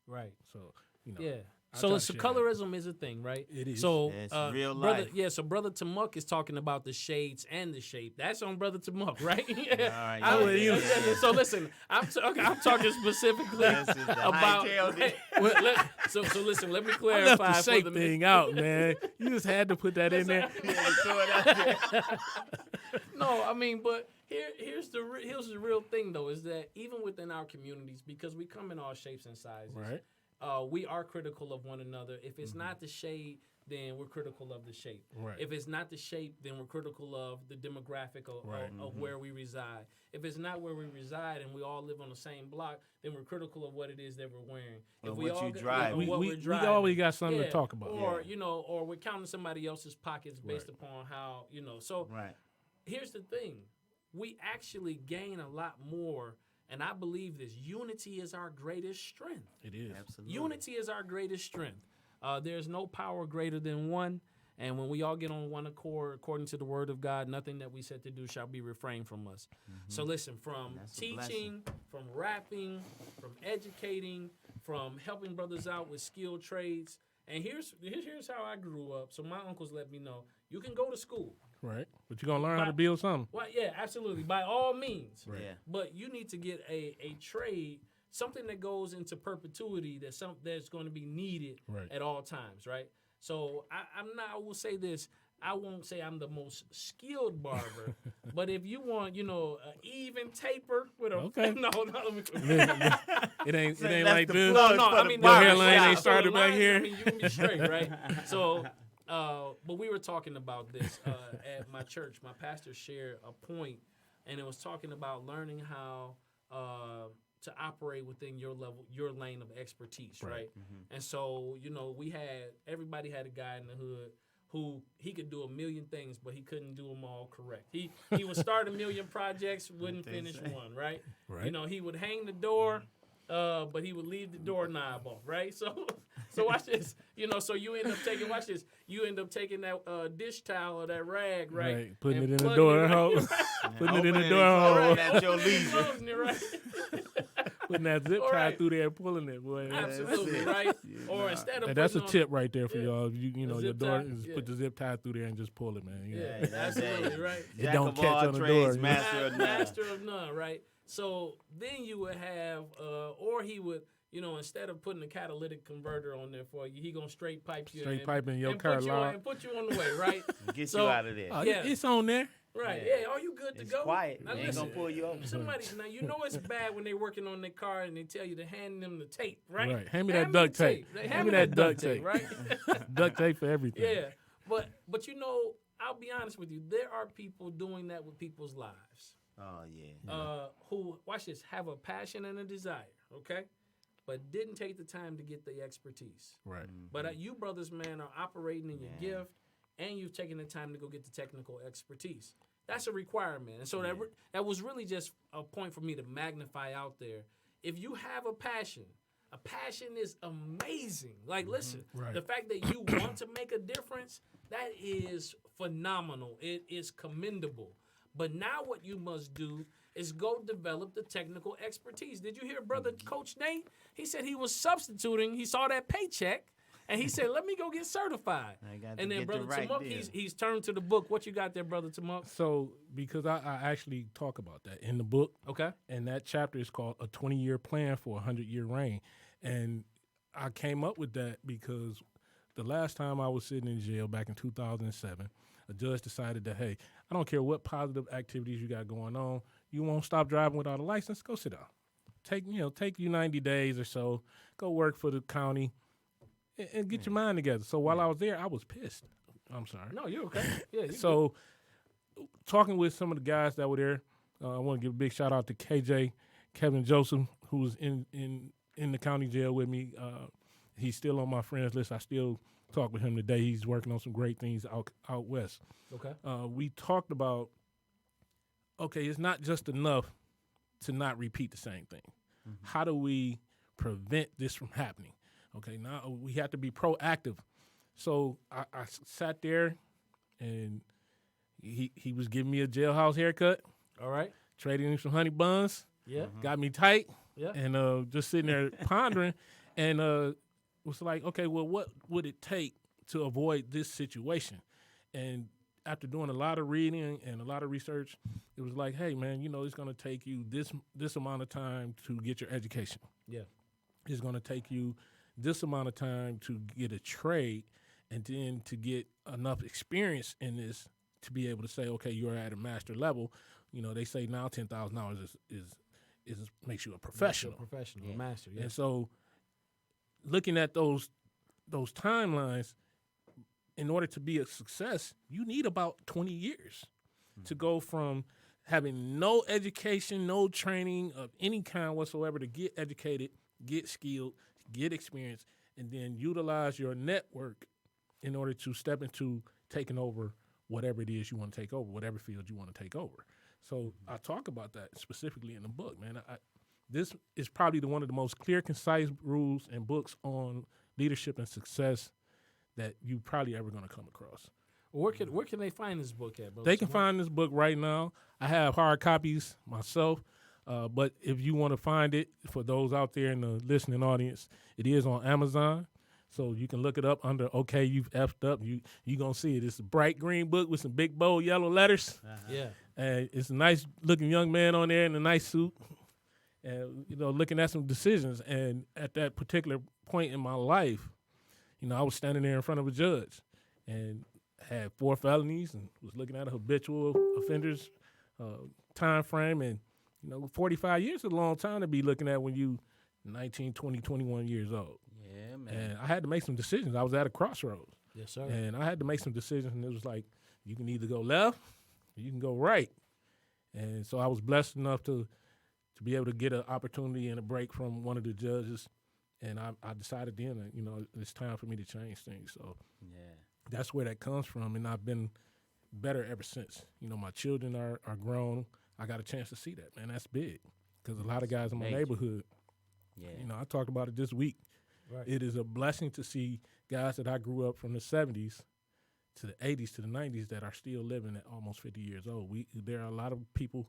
Right. So, you know. Yeah. I So try it's to a share that. colorism is a thing, right? It is. So It's real brother, life. yeah. So Brother Tamuk is talking about the shades and the shape. That's on Brother Tamuk, right? right, So listen, I'm talking specifically This is the about. hightailed Right? So listen, let me I clarify left the for shape the thing out, man. You just had to put that in there. No, I mean, but here's the real thing though, is that even within our communities, because we come in all shapes and sizes, Right. We are critical of one another. If it's not the shade, then we're critical of the shape. Right. If it's not the shape, then we're critical of the demographic of where we reside. If it's not where we reside and we all live on the same block, then we're critical of what it is that we're wearing. Or If we what all you got- drive. what We we're driving. always got something Yeah, to talk about. Or or we're counting somebody else's pockets based Right. upon how So Right. here's the thing: we actually gain a lot more, and I believe this. Unity is our greatest strength. It is. Absolutely. Unity is our greatest strength. There's no power greater than one. And when we all get on one accord, according to the word of God, nothing that we said to do shall be refrained from us. So listen, from That's a teaching, from rapping, from educating, from helping brothers out with skilled trades. And here's how I grew up. So my uncles let me know, you can go to school. Right. But you're going to learn how to build something. Well, yeah, absolutely. By all means. Right. Yeah. But you need to get a trade, something that goes into perpetuity, that's going to be needed Right. at all times, right? So I will say this. I won't say I'm the most skilled barber, but if you want, an even taper with a Okay. no, let me. It ain't That's like the this. plug No, for I the mean Your barber hairline shop. ain't started the back lines, here. I mean, you can be straight, right? So, but we were talking about this at my church. My pastor shared a point, and it was talking about learning how to operate within your level, your lane of expertise, right? And so, everybody had a guy in the hood who he could do a million things, but he couldn't do them all correct. He would start a million projects, wouldn't finish one, right? Right. He would hang the door, but he would leave the doorknob off, right? So watch this. So you end up taking, watch this. You end up taking that dish towel or that rag, right? Right. Putting and it in the plugging door it, hole. right? Putting it in the Opening door and hole. closing at your leisure. Closing it, right? Putting that zip All tie right. through there and pulling it, boy. Absolutely, it. right? Yeah, Or nah. instead of And that's a putting tip right there for Yeah. y'all. If your zip door tie, is yeah. put the zip tie through there and just pull it, man. You know. Yeah, Yeah, that's absolutely, it. right? It Jack don't of catch all on the trades, door. master of none. Master of none, right? So then you would have, or he would, instead of putting a catalytic converter on there for you, he gonna straight pipe you, Straight and, pipe in your and car put you loud. on, and put you on the way, right? Get So- you out of there. Oh, Yeah. it's on there. Right? Yeah. Yeah. Are you good to It's go? quiet. Now They ain't listen, gonna pull you over. somebody now it's bad when they're working on their car and they tell you to hand them the tape, right? Right. Hand me that the duct tape. They Hand me that duct tape. right? Duct tape for everything. Yeah, but I'll be honest with you. There are people doing that with people's lives. Oh yeah. Who watch this have a passion and a desire, okay, but didn't take the time to get the expertise. Right. But you brothers, man, are operating in your gift, and you've taken the time to go get the technical expertise. That's a requirement, and so that was really just a point for me to magnify out there. If you have a passion is amazing. Like, listen, Right. the fact that you want to make a difference, that is phenomenal. It is commendable. But now what you must do is go develop the technical expertise. Did you hear brother Coach Nate? He said he was substituting. He saw that paycheck, and he said, let me go get certified. I got to And then get the brother right Tamuk, deal. he's turned to the book. What you got there, brother Tamuk? So, because I actually talk about that in the book, Okay. and that chapter is called A 20-Year Plan for a 100-Year Reign. And I came up with that because the last time I was sitting in jail back in 2007, a judge decided that, hey, I don't care what positive activities you got going on, you won't stop driving without a license, go sit down. Take you 90 days or so, go work for the county, and get your mind together. So while I was there, I was pissed. I'm sorry. No, you're okay. Yeah. You So, talking with some of the guys that were there, I want to give a big shout out to KJ, Kevin Joseph, who's in the county jail with me. He's still on my friends list. I still talk with him today. He's working on some great things out west. okay. We talked about, okay, it's not just enough to not repeat the same thing. How do we prevent this from happening? Okay, now we have to be proactive. So I sat there, and he was giving me a jailhouse haircut, All right. trading him some honey buns, Yeah. got me tight, Yeah. and just sitting there pondering, and was like, okay, well, what would it take to avoid this situation? And after doing a lot of reading and a lot of research, it was like, hey, man, it's going to take you this amount of time to get your education. Yeah. It's going to take you this amount of time to get a trade, and then to get enough experience in this to be able to say, okay, you're at a master level. They say now $10,000 is makes you a professional. Professional, master. Yeah. And so, looking at those timelines, in order to be a success, you need about 20 years to go from having no education, no training of any kind whatsoever to get educated, get skilled, get experience, and then utilize your network in order to step into taking over whatever it is you want to take over, whatever field you want to take over. So I talk about that specifically in the book, man. This is probably one of the most clear, concise rules and books on leadership and success that you probably ever going to come across. Where can they find this book at, bro? They can find this book right now. I have hard copies myself, but if you want to find it, for those out there in the listening audience, it is on Amazon. So you can look it up under "Okay, You've F'd Up." You gonna see it. It's a bright green book with some big bold yellow letters. Yeah. And it's a nice looking young man on there in a nice suit, and looking at some decisions. And at that particular point in my life, I was standing there in front of a judge, and had 4 felonies, and was looking at a habitual offenders time frame. And 45 years is a long time to be looking at when you 19, 20, 21 years old. Yeah, man. And I had to make some decisions. I was at a crossroads. Yes, sir. And I had to make some decisions, and it was like, you can either go left or you can go right. And so I was blessed enough to be able to get an opportunity and a break from one of the judges. And I decided then that, it's time for me to change things. So Yeah. that's where that comes from. And I've been better ever since. My children are grown. I got a chance to see that, man. That's big. Because a lot of guys in my Major. neighborhood, Yeah. I talked about it this week. Right. It is a blessing to see guys that I grew up from the 70s to the 80s to the 90s that are still living at almost 50 years old. There are a lot of people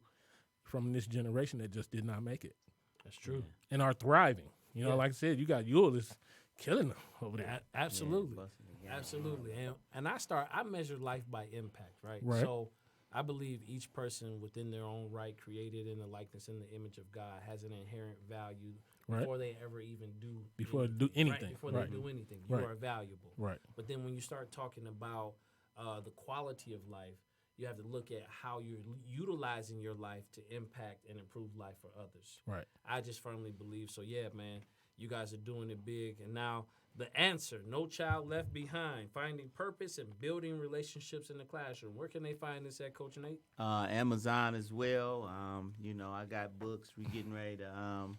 from this generation that just did not make it That's true. and are thriving. Yeah. Like I said, you got Euless killing them over there. Absolutely. Yeah. Absolutely. And I measure life by impact, right? Right. So I believe each person within their own right, created in the likeness and the image of God, has an inherent value Right. before they ever even do Before they anything. do anything. Right, before Right. they do anything. You Right. are valuable. Right. But then when you start talking about the quality of life, you have to look at how you're utilizing your life to impact and improve life for others. Right. I just firmly believe so. Yeah, man, you guys are doing it big. And now the answer, No Child Left Behind, finding purpose and building relationships in the classroom. Where can they find this at, Coach Nate? Amazon as well. I got books. We're getting ready to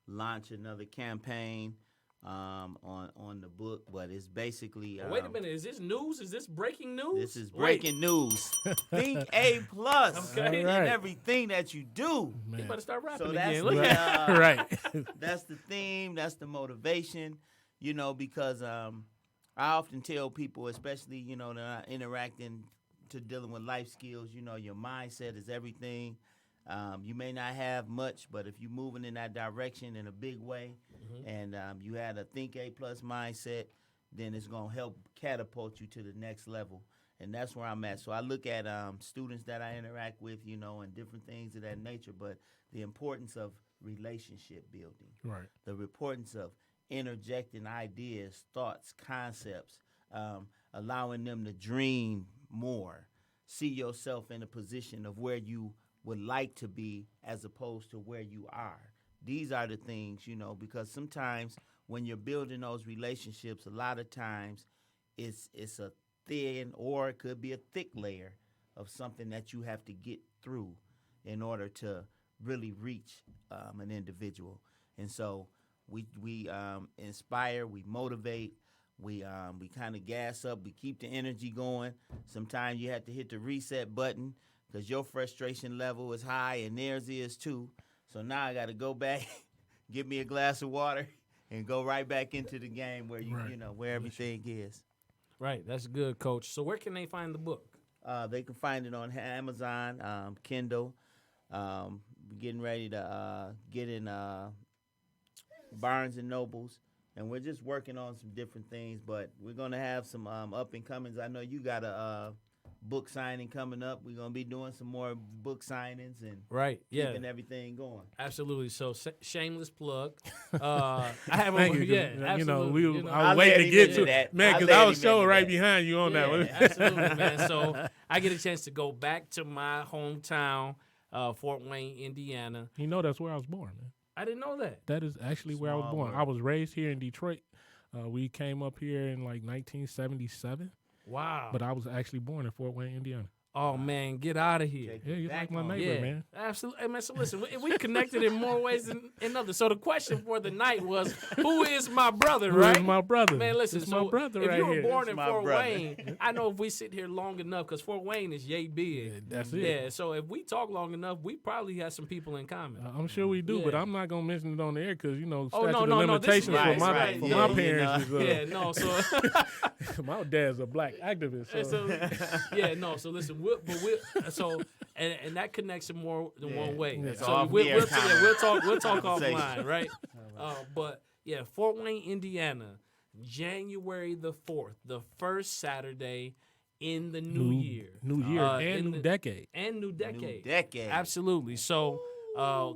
launch another campaign on the book, but it's basically. Wait a minute, is this news? Is this breaking news? This is breaking news. Think A plus Okay. in All right. everything that you do. You Man. better start rapping So again. that's Look the, at Right. that's the theme. That's the motivation. Because I often tell people, especially that are interacting to dealing with life skills. Your mindset is everything. You may not have much, but if you're moving in that direction in a big way, and you had a Think A plus mindset, then it's gonna help catapult you to the next level. And that's where I'm at. So I look at students that I interact with, and different things of that nature. But the importance of relationship building, Right. the importance of interjecting ideas, thoughts, concepts, allowing them to dream more, see yourself in a position of where you would like to be as opposed to where you are. These are the things, because sometimes when you're building those relationships, a lot of times it's a thin, or it could be a thick layer of something that you have to get through in order to really reach an individual. And so we inspire, we motivate, we kind of gas up, we keep the energy going. Sometimes you have to hit the reset button because your frustration level is high and theirs is too. So now I got to go back, get me a glass of water, and go right back into the game where Right. you know where everything is. Right. That's good, Coach. So where can they find the book? They can find it on Amazon, Kindle. We're getting ready to get in Barnes and Nobles, and we're just working on some different things. But we're gonna have some up and comings. I know you got a book signing coming up. We're gonna be doing some more book signings and Right. Yeah. keeping everything going. Absolutely. So shameless plug. I have Thank you. yeah, 'Cause, absolutely. I was was I'll waiting let to him get into to that. it, man, I'll because let I him was so into right that. behind you on that one. Absolutely, man. So I get a chance to go back to my hometown, Fort Wayne, Indiana. You know that's where I was born, man. I didn't know that. That is actually where I was Small born. world. I was raised here in Detroit. We came up here in like 1977, Wow. but I was actually born in Fort Wayne, Indiana. Oh man, get out of here. Take Yeah, you're back like my home. neighbor, Yeah, man. absolutely. Hey, man, so listen, we connected in more ways than others. So the question for the night was, who is my brother, Who right? is my brother? Man, listen, It's so my brother if right you were here. born It's in my Fort brother. Wayne, I know if we sit here long enough, because Fort Wayne is yay big. That's it. Yeah, so if we talk long enough, we probably have some people in common. I'm sure we do, but Yeah. I'm not gonna mention it on the air because Oh, statute no, of no, no, this is limitations for right, my right, for yeah, my you parents. yeah, no, so My dad's a black activist. And So. yeah, no. So listen, and that connects in more than one way. That's So off we'll the air we'll talk conversation. offline, right? But yeah, Fort Wayne, Indiana, January the 4th, the first Saturday in the new year, New year in and new the- decade. and new decade. decade. Absolutely. So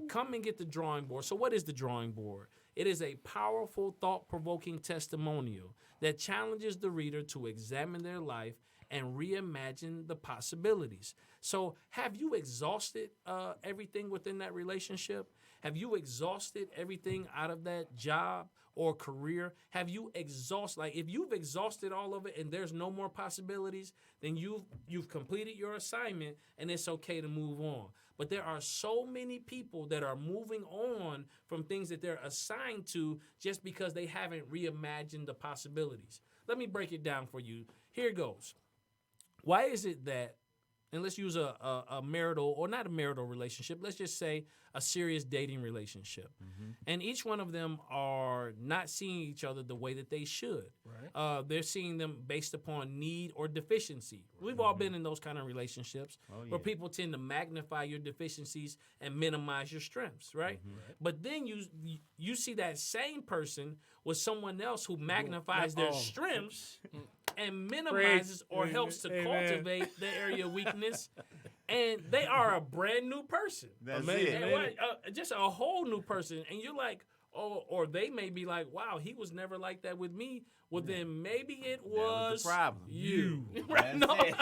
come and get the drawing board. So what is the drawing board? It is a powerful, thought-provoking testimonial that challenges the reader to examine their life and reimagine the possibilities. So have you exhausted everything within that relationship? Have you exhausted everything out of that job or career? Have you exhausted, like if you've exhausted all of it and there's no more possibilities, then you've completed your assignment and it's okay to move on. But there are so many people that are moving on from things that they're assigned to just because they haven't reimagined the possibilities. Let me break it down for you. Here goes. Why is it that, and let's use a marital, or not a marital relationship, let's just say a serious dating relationship. And each one of them are not seeing each other the way that they should. Right. They're seeing them based upon need or deficiency. We've all been in those kind of relationships where people tend to magnify your deficiencies and minimize your strengths, right? But then you see that same person with someone else who magnifies their strengths and minimizes or helps to Amen. cultivate the area of weakness, and they are a brand new person. That's Amazing. it. And just a whole new person, and you're like, oh, or they may be like, wow, he was never like that with me. Well, then maybe it was the problem. you. Right? That's No. it.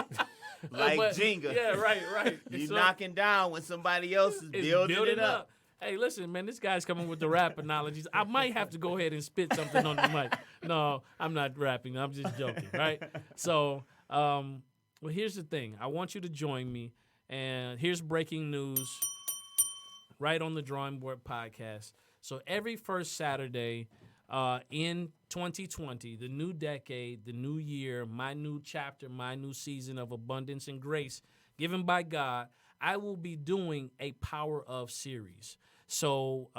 Like But- Jenga. Yeah, right. You So knocking down when somebody else is it's building it up. Hey, listen, man, this guy's coming with the rap analogies. I might have to go ahead and spit something on the mic. No, I'm not rapping. I'm just joking, right? So, well, here's the thing. I want you to join me, and here's breaking news right on the Drawing Board podcast. So every first Saturday in 2020, the new decade, the new year, my new chapter, my new season of abundance and grace given by God, I will be doing a Power Of series. So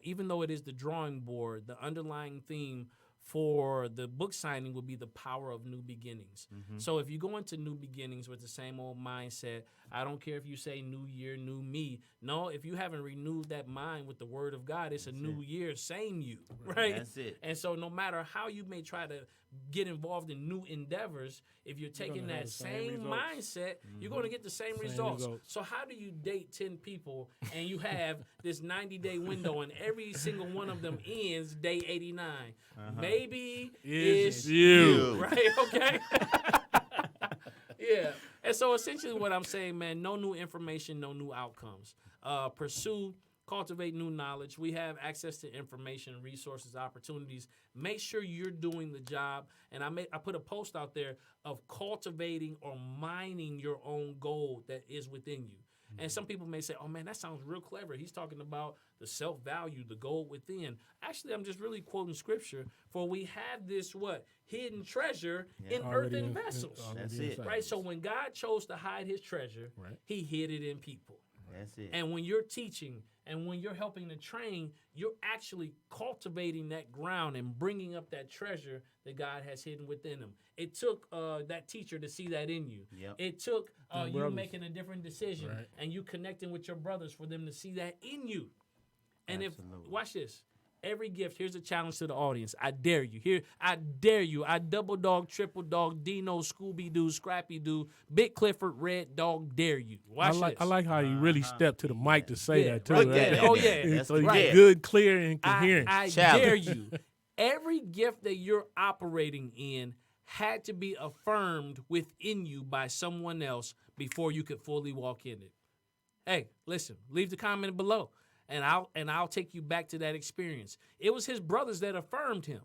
even though it is the drawing board, the underlying theme for the book signing will be the power of new beginnings. So if you go into new beginnings with the same old mindset, I don't care if you say new year, new me. No, if you haven't renewed that mind with the word of God, it's a new year, same you, right? That's it. And so no matter how you may try to get involved in new endeavors, if you're taking gonna have that the same same results. mindset, you're going to get the same results. So how do you date 10 people and you have this 90-day window and every single one of them ends day 89? Maybe it's you. right? Okay. Yeah. And so essentially what I'm saying, man, no new information, no new outcomes. Pursue, cultivate new knowledge. We have access to information, resources, opportunities. Make sure you're doing the job. And I put a post out there of cultivating or mining your own gold that is within you. And some people may say, oh, man, that sounds real clever. He's talking about the self-value, the gold within. Actually, I'm just really quoting scripture. For we have this, hidden treasure in Already earthen in- vessels. already That's it. inside Right? us. So when God chose to hide his treasure, Right. he hid it in people. That's it. And when you're teaching and when you're helping to train, you're actually cultivating that ground and bringing up that treasure that God has hidden within them. It took that teacher to see that in you. Yep. It took you brothers. making a different decision Right. and you connecting with your brothers for them to see that in you. And Absolutely. watch this. Every gift, here's a challenge to the audience. I dare you. I dare you. I double dog, triple dog, Dino, Scooby Doo, Scrappy Doo, Big Clifford, Red Dog, dare you. Watch this. I like how you really step to the mic to say Yeah, that too. right right? there. Oh, yeah. That's So the you right. get good, clear, and coherent. I Challenge. dare you. Every gift that you're operating in had to be affirmed within you by someone else before you could fully walk in it. Hey, listen, leave the comment below, and I'll take you back to that experience. It was his brothers that affirmed him.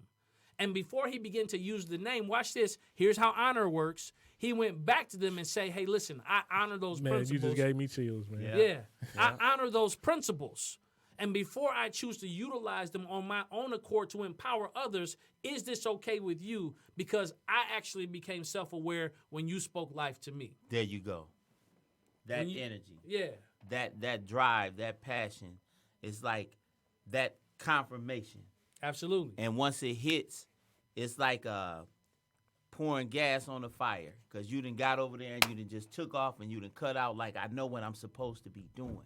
And before he began to use the name, watch this. Here's how honor works. He went back to them and say, hey, listen, I honor those Man, principles. you just gave me chills, man. Yeah. I honor those principles. And before I choose to utilize them on my own accord to empower others, is this okay with you? Because I actually became self-aware when you spoke life to me. There you go. That When you- energy, Yeah. that drive, that passion, is like that confirmation. Absolutely. And once it hits, it's like pouring gas on the fire, because you done got over there and you done just took off and you done cut out like, I know what I'm supposed to be doing.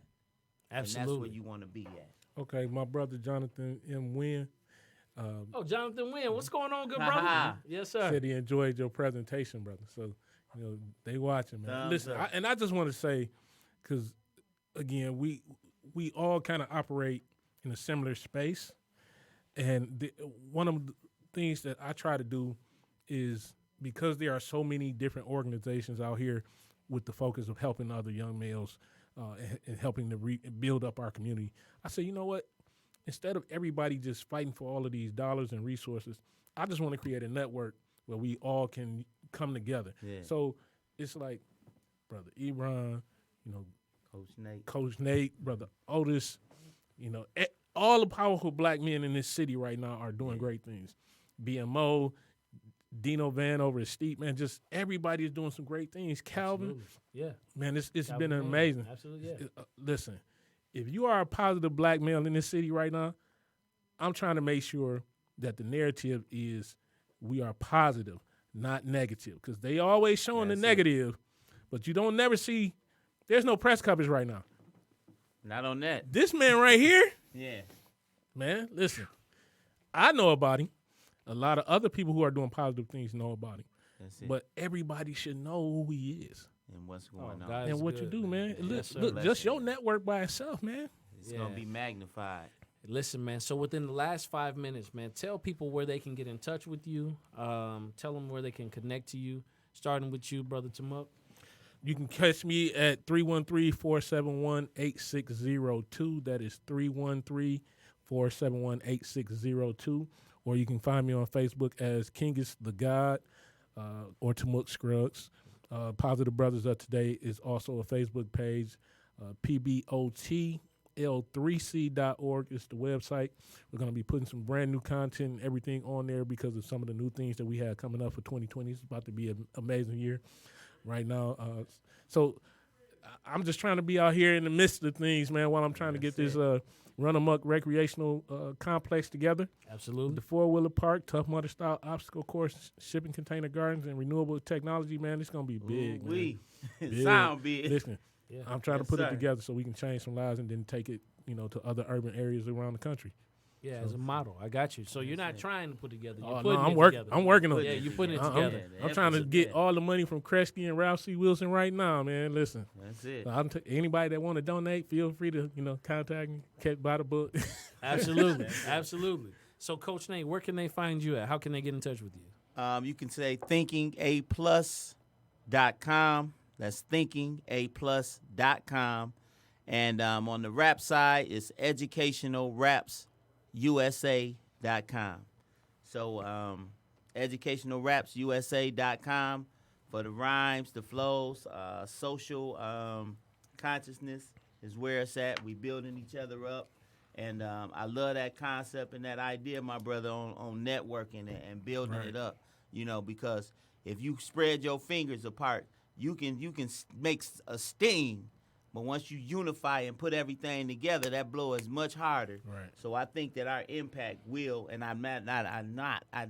And that's Absolutely. where you want to be at. Okay, my brother Jonathan M. Wynn Oh, Jonathan Wynn, what's going on, good brother? Ha-ha. Yes, sir. said he enjoyed your presentation, brother. So, they watching, man. Thumbs Listen, up. I just want to say, because, again, we all kind of operate in a similar space. And one of the things that I try to do is, because there are so many different organizations out here with the focus of helping other young males and helping to build up our community, I say, you know what? Instead of everybody just fighting for all of these dollars and resources, I just want to create a network where we all can come together. Yeah. So it's like Brother Ebron, Coach Nate. Coach Nate, Brother Otis, all the powerful black men in this city right now are doing great things. BMO, Dino Van over at Steep, man, just everybody is doing some great things. Calvin, Absolutely. Yeah. man, it's Calvin been Van. amazing. Absolutely, yeah. Listen, if you are a positive black male in this city right now, I'm trying to make sure that the narrative is we are positive, not negative, because they always showing That's the it. negative, but you don't never see. There's no press coverage right now. Not on that. This man right here, Yeah. man, listen, I know about him. A lot of other people who are doing positive things know about him. That's it. But everybody should know who he is And what's going on. God. and That's what you good, do, man. man. Yes, sir. Look, just your network by itself, man. It's Yeah. going to be magnified. Listen, man, so within the last 5 minutes, man, tell people where they can get in touch with you. Tell them where they can connect to you, starting with you, Brother Tamuk. You can catch me at 313-471-8602. That is 313-471-8602. Or you can find me on Facebook as Kingus the God or Tamuk Scruggs. Positive Brothers of Today is also a Facebook page. PBOTL3C.org is the website. We're going to be putting some brand new content and everything on there because of some of the new things that we have coming up for 2020. It's about to be an amazing year right now. So I'm just trying to be out here in the midst of things, man, while I'm trying to get this Run Amok recreational complex together. Absolutely. The four-wheeler park, Tough Mudder style obstacle course, shipping container gardens, and renewable technology, man. It's going to be big, man. Ooh-wee. Big. Sound big. Listen, Yeah. I'm trying Yes, to put sir. it together so we can change some lives and then take it, to other urban areas around the country. Yeah, as a model. I got you. So you're not trying to put together. You're Oh, no, putting I'm it working. together. I'm working on Yeah, it. you're putting it I'm- together. Yeah, I'm trying to episode, get yeah. all the money from Kresge and Ralph C. Wilson right now, man. Listen, That's it. anybody that want to donate, feel free to contact me. Kept by the book. Absolutely. Absolutely. So, Coach Nate, where can they find you at? How can they get in touch with you? You can say thinkingaplus.com. That's thinkingaplus.com. And on the rap side, it's educationalrapsusa.com. So educationalrapsusa.com for the rhymes, the flows, social consciousness is where it's at. We building each other up. And I love that concept and that idea, my brother, on networking and building it up. Because if you spread your fingers apart, you can make a sting But once you unify and put everything together, that blow is much harder. Right. So I think that our impact will, and I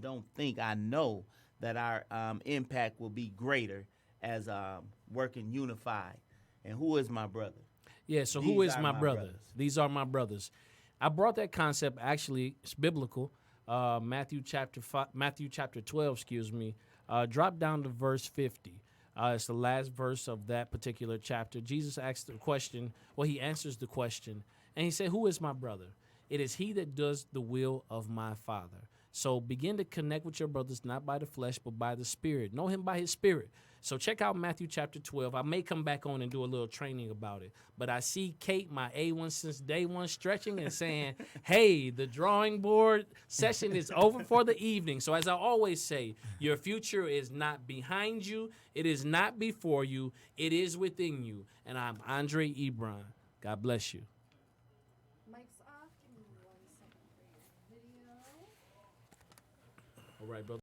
don't think, I know that our impact will be greater as working unified. And who is my brother? Yeah, so These who is are my my brother? brothers. These are my brothers. I brought that concept, actually, it's biblical. Matthew chapter 12, excuse me. Drop down to verse 50. It's the last verse of that particular chapter. Jesus asked the question, well, he answers the question, and he said, who is my brother? It is he that does the will of my Father. So begin to connect with your brothers, not by the flesh, but by the Spirit. Know him by his Spirit. So check out Matthew chapter 12. I may come back on and do a little training about it. But I see Kate, my A1 since day one, stretching and saying, hey, the drawing board session is over for the evening. So as I always say, your future is not behind you. It is not before you. It is within you. And I'm Andre Ebron. God bless you. Mic's off. Give me 1 second for your video. All right, brother.